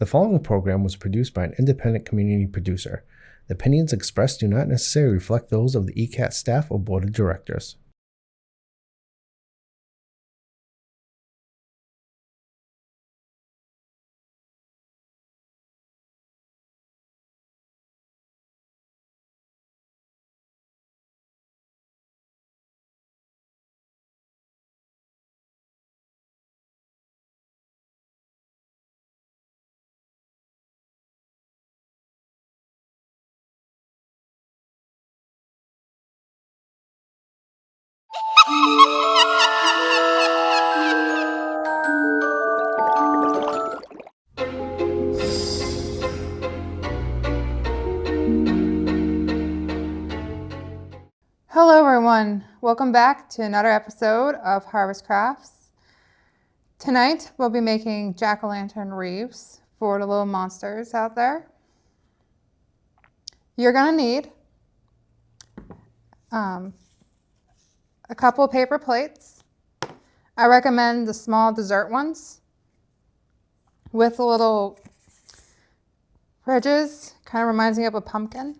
The following program was produced by an independent community producer. The opinions expressed do not necessarily reflect those of the ECAT staff or board of directors. Hello everyone, welcome back to another episode of Harvest Crafts. Tonight we'll be making jack-o'-lantern wreaths for the little monsters out there. You're going to need a couple paper plates. I recommend the small dessert ones with the little ridges, kind of reminds me of a pumpkin.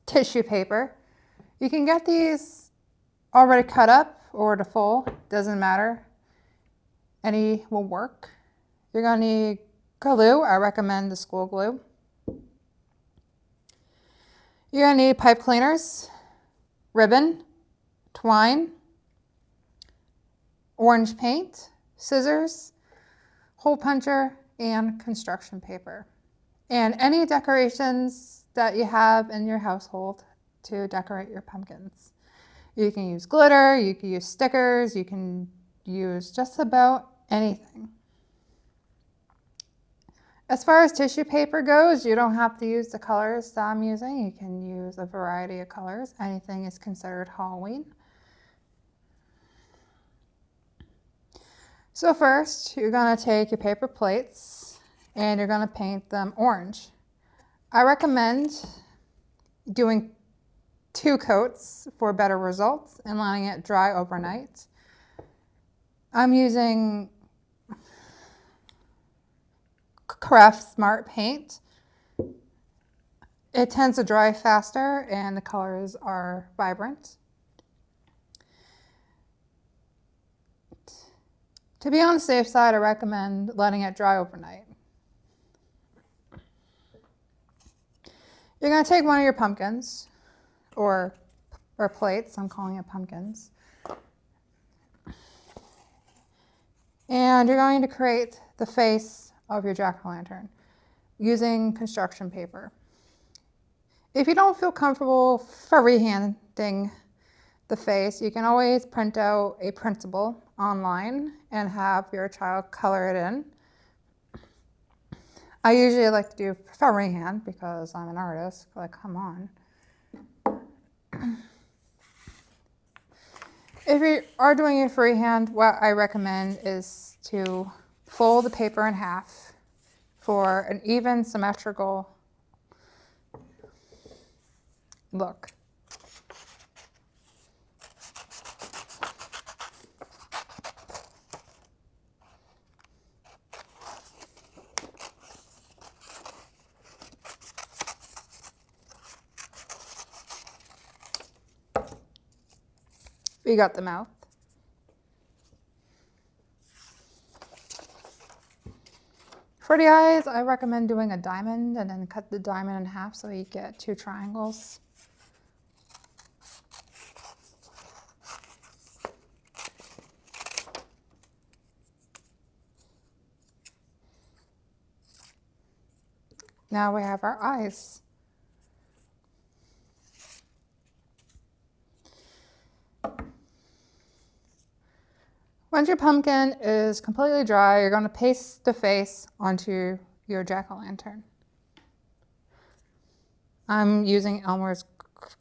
Tissue paper. You can get these already cut up or to full, doesn't matter. Any will work. You're going to need glue. I recommend the school glue. You're going to need pipe cleaners, ribbon, twine, orange paint, scissors, hole puncher, and construction paper. And any decorations that you have in your household to decorate your pumpkins. You can use glitter, you can use stickers, you can use just about anything. As far as tissue paper goes, you don't have to use the colors that I'm using. You can use a variety of colors. Anything is considered Halloween. So first, you're going to take your paper plates and you're going to paint them orange. I recommend doing 2 coats for better results and letting it dry overnight. I'm using Craft Smart paint. It tends to dry faster and the colors are vibrant. To be on the safe side, I recommend letting it dry overnight. You're going to take one of your pumpkins, or plates, I'm calling it pumpkins, and you're going to create the face of your jack-o'-lantern using construction paper. If you don't feel comfortable freehanding the face, you can always print out a printable online and have your child color it in. I usually like to do freehand because I'm an artist, like come on. If you are doing it freehand, what I recommend is to fold the paper in half for an even symmetrical look. You got the mouth. For the eyes, I recommend doing a diamond and then cut the diamond in half so you get 2 triangles. Now we have our eyes. Once your pumpkin is completely dry, you're going to paste the face onto your jack-o'-lantern. I'm using Elmer's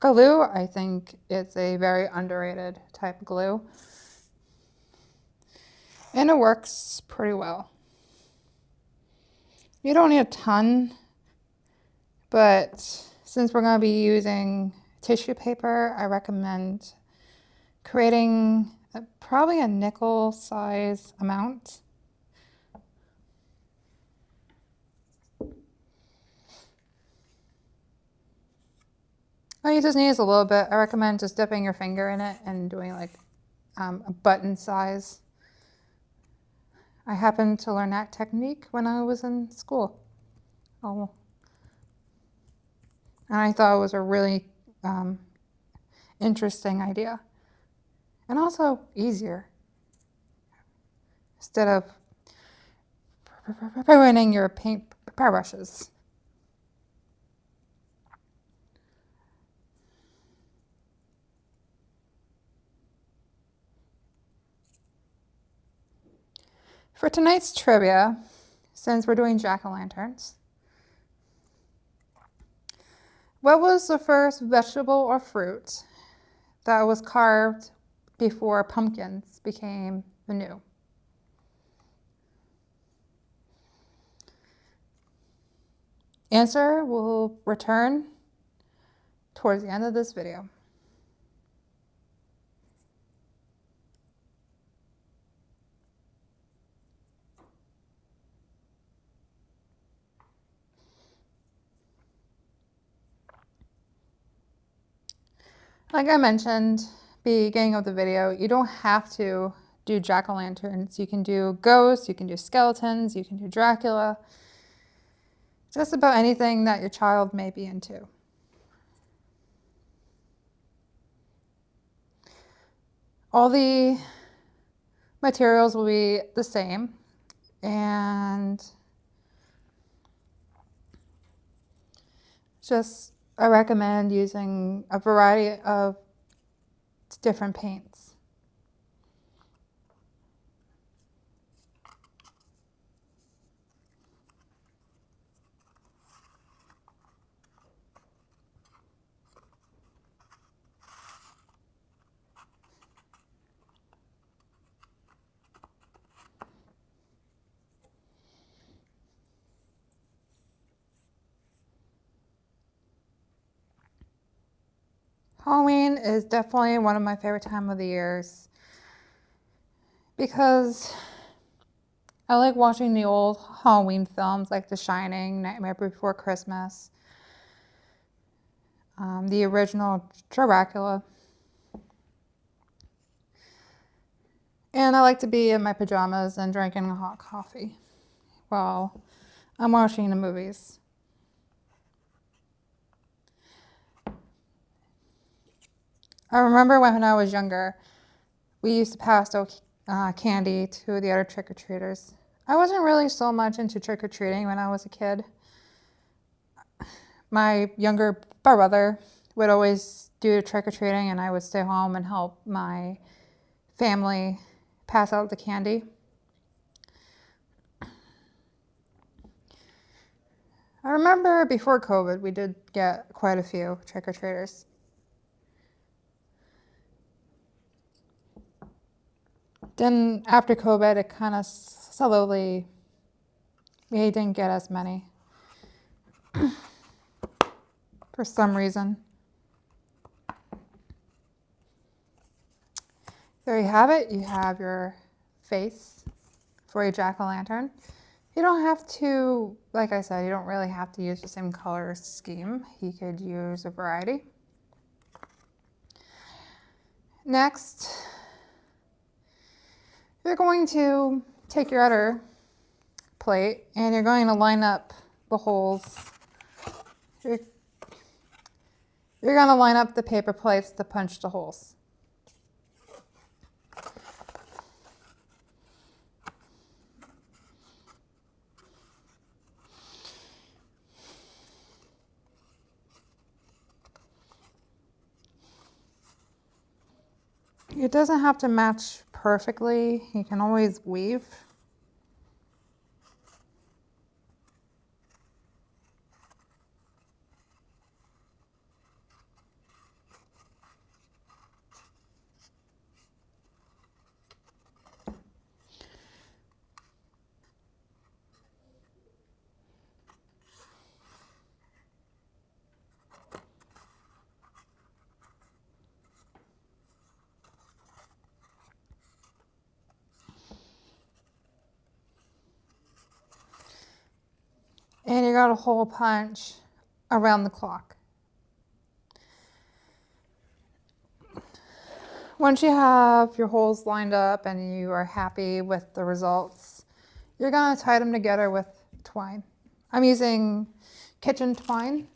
glue. I think it's a very underrated type of glue. And it works pretty well. You don't need a ton, but since we're going to be using tissue paper, I recommend creating probably a nickel size amount. All you just need is a little bit. I recommend just dipping your finger in it and doing like a button size. I happened to learn that technique when I was in school. Oh, and I thought it was a really interesting idea. And also easier. Instead of ruining your paint brushes. For tonight's trivia, since we're doing jack-o'-lanterns, what was the first vegetable or fruit that was carved before pumpkins became the new? Answer will return towards the end of this video. Like I mentioned, beginning of the video, you don't have to do jack-o'-lanterns. You can do ghosts, you can do skeletons, you can do Dracula. Just about anything that your child may be into. All the materials will be the same, and just I recommend using a variety of different paints. Halloween is definitely one of my favorite time of the years because I like watching the old Halloween films like The Shining, Nightmare Before Christmas, the original Dracula. And I like to be in my pajamas and drinking a hot coffee while I'm watching the movies. I remember when I was younger, we used to pass out candy to the other trick-or-treaters. I wasn't really so much into trick-or-treating when I was a kid. My younger brother would always do trick-or-treating, and I would stay home and help my family pass out the candy. I remember before COVID, we did get quite a few trick-or-treaters. Then after COVID, it kind of slowly, we didn't get as many for some reason. There you have it. You have your face for a jack-o'-lantern. You don't have to, like I said, you don't really have to use the same color scheme. You could use a variety. Next, you're going to take your other plate and you're going to line up the holes. You're going to line up the paper plates to punch the holes. It doesn't have to match perfectly. You can always weave. And you got a hole punch around the clock. Once you have your holes lined up and you are happy with the results, you're going to tie them together with twine. I'm using kitchen twine.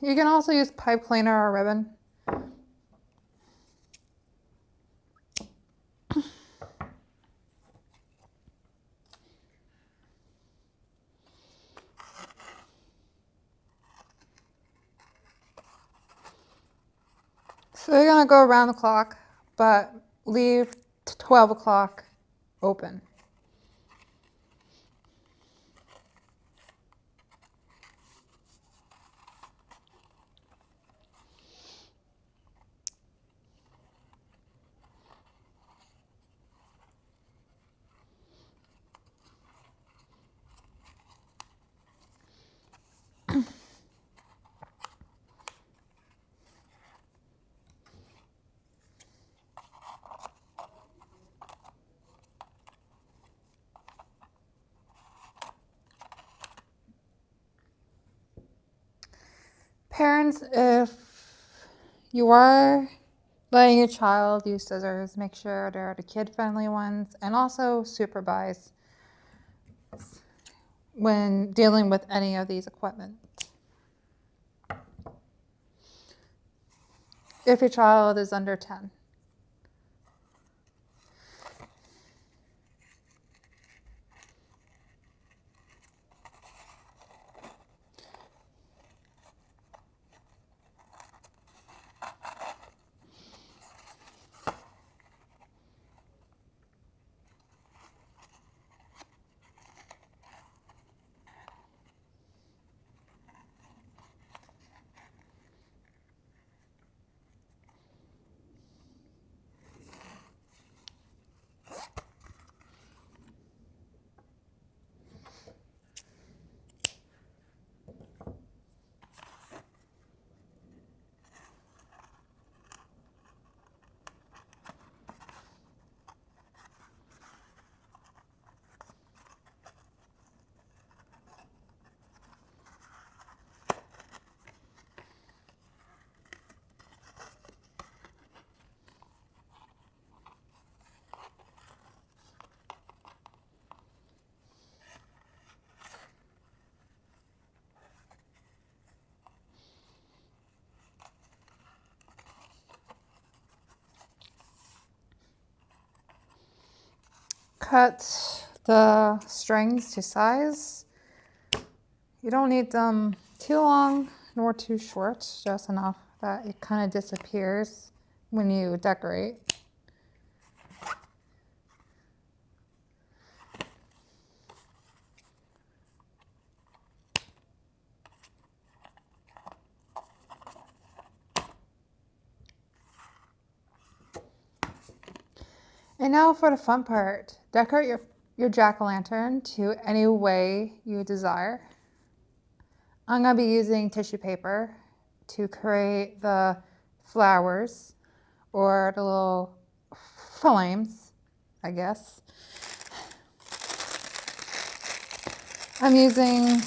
You can also use pipe cleaner or ribbon. So you're going to go around the clock, but leave 12 o'clock open. Parents, if you are letting your child use scissors, make sure they're the kid-friendly ones, and also supervise when dealing with any of these equipment. If your child is under 10. Cut the strings to size. You don't need them too long nor too short, just enough that it kind of disappears when you decorate. And now for the fun part. Decorate your jack-o'-lantern to any way you desire. I'm going to be using tissue paper to create the flowers or the little flames, I guess. I'm using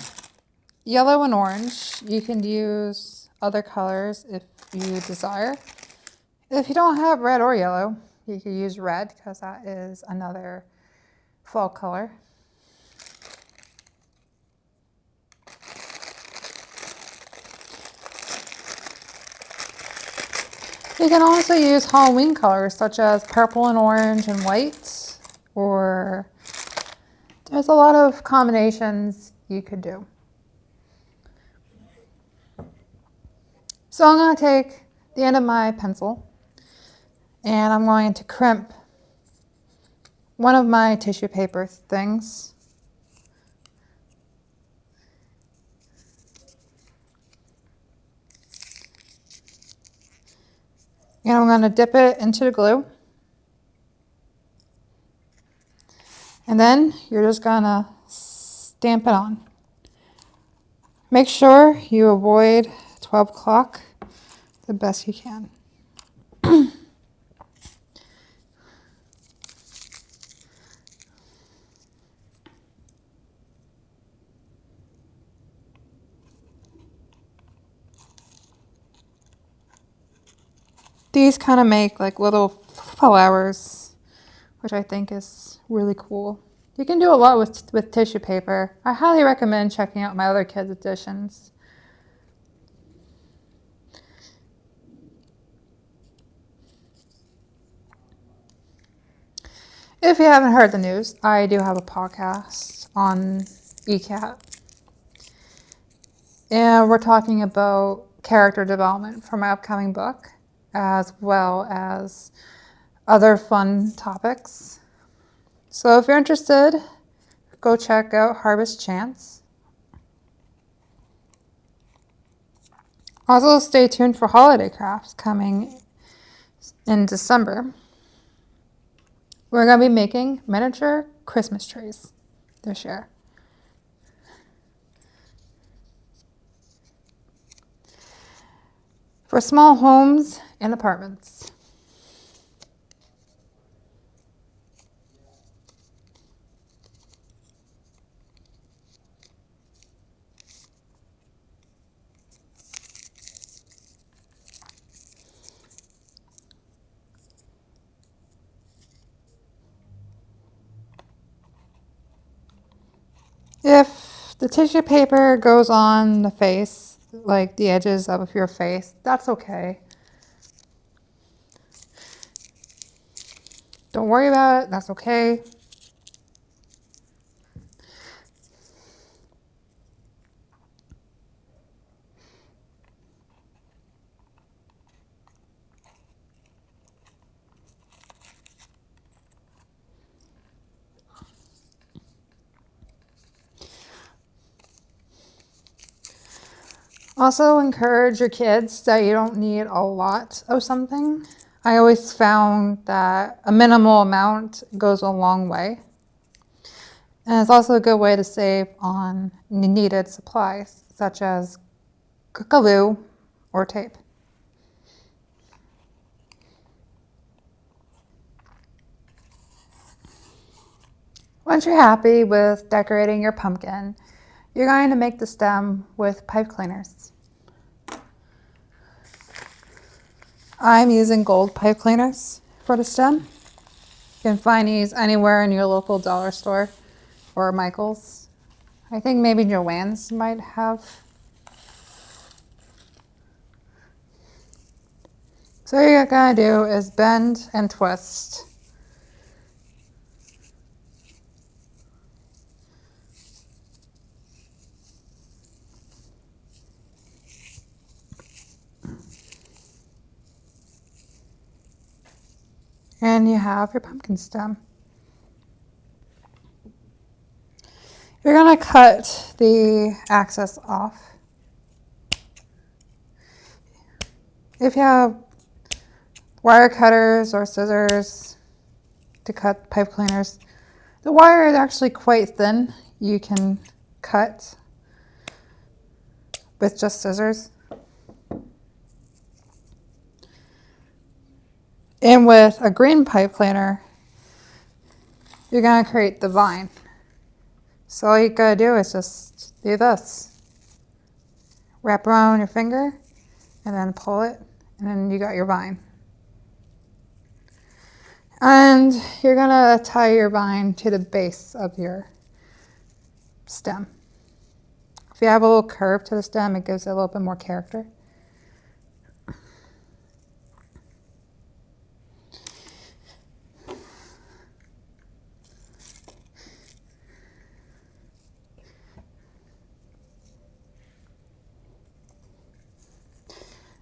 yellow and orange. You can use other colors if you desire. If you don't have red or yellow, you can use red because that is another fall color. You can also use Halloween colors such as purple and orange and white, or there's a lot of combinations you could do. So I'm going to take the end of my pencil and I'm going to crimp one of my tissue paper things. And I'm going to dip it into the glue. And then you're just going to stamp it on. Make sure you avoid 12 o'clock the best you can. these kind of make like little flowers, which I think is really cool. You can do a lot with tissue paper. I highly recommend checking out my other kids' editions. If you haven't heard the news, I do have a podcast on ECAT. And we're talking about character development for my upcoming book, as well as other fun topics. So if you're interested, go check out Harvest Chance. Also, stay tuned for holiday crafts coming in December. We're going to be making miniature Christmas trees this year. For small homes and apartments. If the tissue paper goes on the face, like the edges of your face, that's okay. Don't worry about it, that's okay. Also encourage your kids that you don't need a lot of something. I always found that a minimal amount goes a long way. And it's also a good way to save on needed supplies, such as glue or tape. Once you're happy with decorating your pumpkin, you're going to make the stem with pipe cleaners. I'm using gold pipe cleaners for the stem. You can find these anywhere in your local dollar store or Michael's. I think maybe Joann's might have. So what you're going to do is bend and twist. And you have your pumpkin stem. You're going to cut the access off. If you have wire cutters or scissors to cut pipe cleaners, the wire is actually quite thin. You can cut with just scissors. And with a green pipe cleaner, you're going to create the vine. So all you got to do is just do this. Wrap around your finger and then pull it, and then you got your vine. And you're going to tie your vine to the base of your stem. If you have a little curve to the stem, it gives it a little bit more character.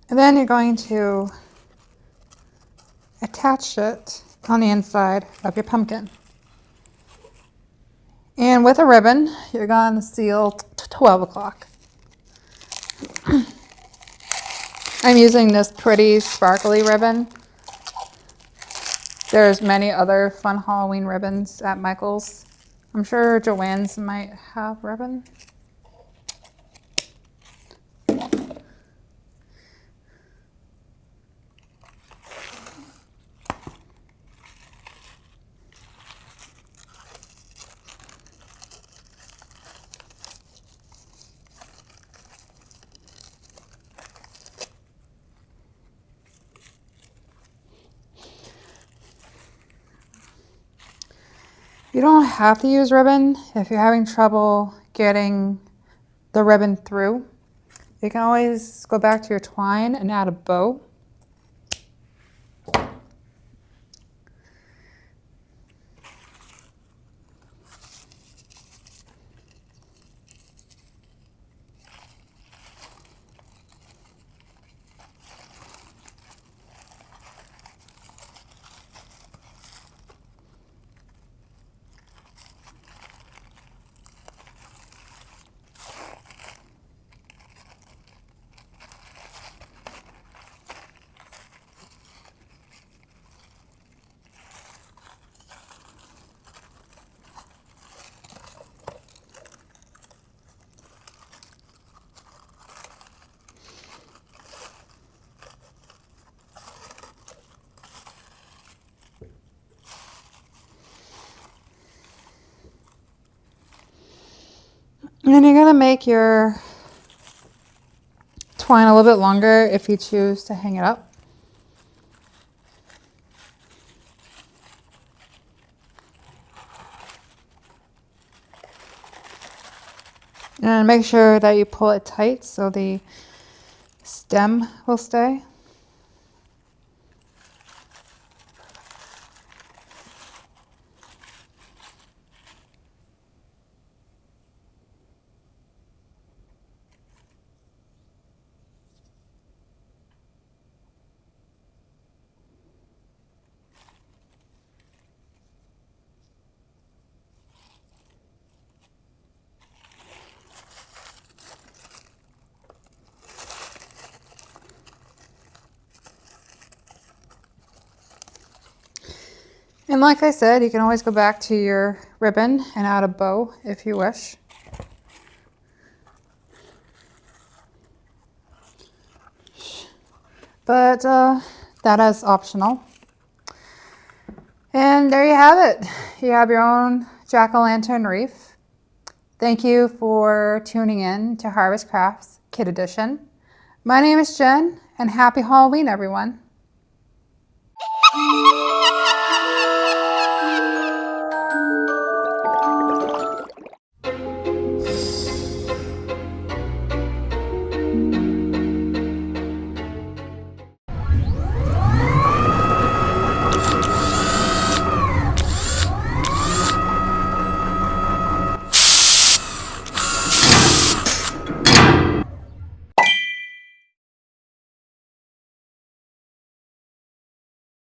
And then you're going to attach it on the inside of your pumpkin. And with a ribbon, you're going to seal 12 o'clock. I'm using this pretty sparkly ribbon. There's many other fun Halloween ribbons at Michael's. I'm sure Joann's might have ribbon. You don't have to use ribbon if you're having trouble getting the ribbon through. You can always go back to your twine and add a bow. And you're going to make your twine a little bit longer if you choose to hang it up. And make sure that you pull it tight so the stem will stay. And like I said, you can always go back to your ribbon and add a bow if you wish. But that is optional. And there you have it. You have your own jack-o'-lantern wreath. Thank you for tuning in to Harvest Crafts Kid Edition. My name is Jen, and happy Halloween, everyone.